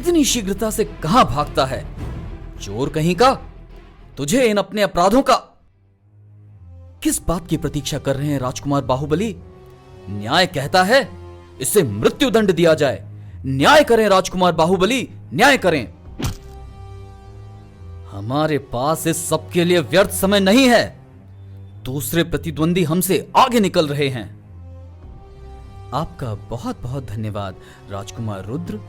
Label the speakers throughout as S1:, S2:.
S1: इतनी शीघ्रता से कहां भागता है? चोर कहीं का, तुझे इन अपने अपराधों का। किस बात की प्रतीक्षा कर रहे हैं राजकुमार बाहुबली? न्याय कहता है इसे मृत्युदंड दिया जाए। न्याय करें राजकुमार बाहुबली, न्याय करें। हमारे पास इस सब के लिए व्यर्थ समय नहीं है। दूसरे प्रतिद्वंदी हमसे आगे निकल रहे हैं। आपका बहुत बहुत धन्यवाद राजकुमार रुद्र।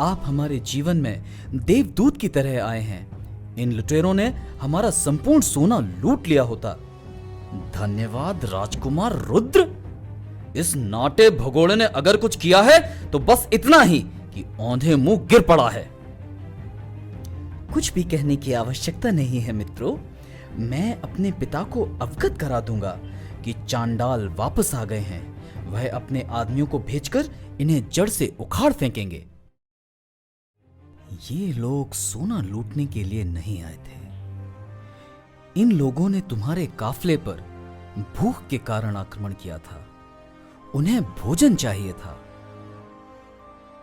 S1: आप हमारे जीवन में देवदूत की तरह आए हैं। इन लुटेरों ने हमारा संपूर्ण सोना लूट लिया होता। धन्यवाद राजकुमार रुद्र। इस नाटे भगोड़े ने अगर कुछ किया है तो बस इतना ही कि औंधे मुंह गिर पड़ा है। कुछ भी कहने की आवश्यकता नहीं है मित्रों। मैं अपने पिता को अवगत करा दूंगा कि चांडाल वापस आ गए हैं। वह अपने आदमियों को भेजकर इन्हें जड़ से उखाड़ फेंकेंगे। ये लोग सोना लूटने के लिए नहीं आए थे। इन लोगों ने तुम्हारे काफले पर भूख के कारण आक्रमण किया था। उन्हें भोजन चाहिए था।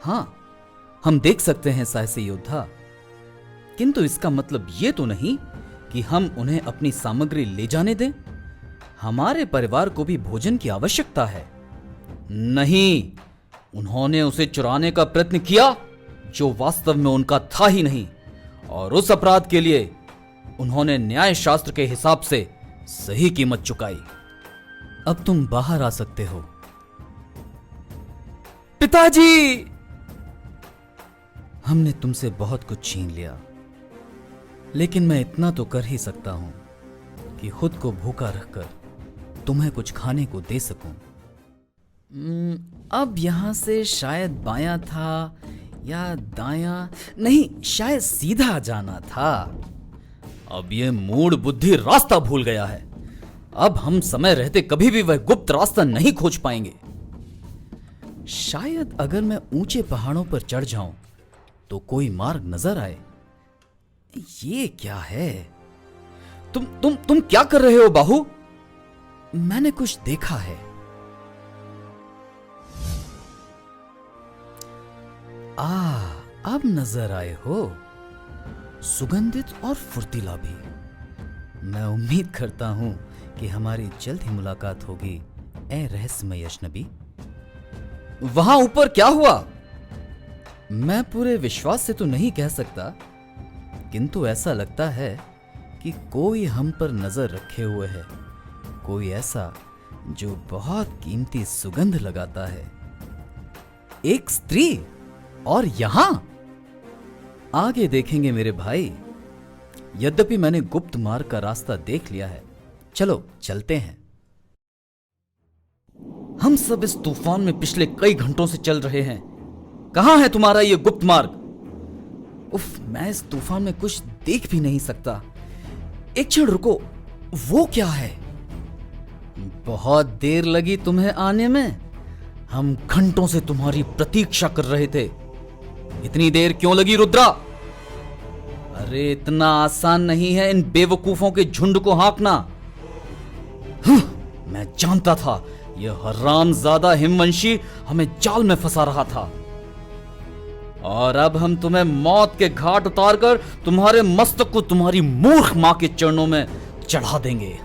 S1: हां, हम देख सकते हैं साहसी योद्धा, किंतु इसका मतलब यह तो नहीं कि हम उन्हें अपनी सामग्री ले जाने दें। हमारे परिवार को भी भोजन की आवश्यकता है। नहीं, उन्होंने उसे चुराने का प्रयत्न किया जो वास्तव में उनका था ही नहीं, और उस अपराध के लिए उन्होंने न्याय शास्त्र के हिसाब से सही कीमत चुकाई। अब तुम बाहर आ सकते हो। पिताजी, हमने तुमसे बहुत कुछ छीन लिया, लेकिन मैं इतना तो कर ही सकता हूं कि खुद को भूखा रखकर तुम्हें कुछ खाने को दे सकूं। अब यहां से शायद बायां था या दायां, नहीं, शायद सीधा जाना था। अब यह मूढ़ बुद्धि रास्ता भूल गया है। अब हम समय रहते कभी भी वह गुप्त रास्ता नहीं खोज पाएंगे। शायद अगर मैं ऊंचे पहाड़ों पर चढ़ जाऊं तो कोई मार्ग नजर आए। ये क्या है? तुम क्या कर रहे हो बाहु? मैंने कुछ देखा है। अब नजर आए हो। सुगंधित और फुर्तीला भी। मैं उम्मीद करता हूं कि हमारी जल्द ही मुलाकात होगी, ए रहस्यमय अजनबी। वहां ऊपर क्या हुआ? मैं पूरे विश्वास से तो नहीं कह सकता, किंतु ऐसा लगता है कि कोई हम पर नजर रखे हुए है। कोई ऐसा जो बहुत कीमती सुगंध लगाता है। एक स्त्री, और यहां? आगे देखेंगे मेरे भाई। यद्यपि मैंने गुप्त मार्ग का रास्ता देख लिया है। चलो चलते हैं। हम सब इस तूफान में पिछले कई घंटों से चल रहे हैं। कहां है तुम्हारा यह गुप्त मार्ग? उफ, मैं इस तूफान में कुछ देख भी नहीं सकता। एक क्षण रुको, वो क्या है? बहुत देर लगी तुम्हें आने में। हम घंटों से तुम्हारी प्रतीक्षा कर रहे थे। इतनी देर क्यों लगी रुद्रा? अरे इतना आसान नहीं है इन बेवकूफों के झुंड को हाँकना। मैं जानता था यह हरामजादा हिमवंशी हमें जाल में फंसा रहा था, और अब हम तुम्हें मौत के घाट उतारकर तुम्हारे मस्तक को तुम्हारी मूर्ख मां के चरणों में चढ़ा देंगे।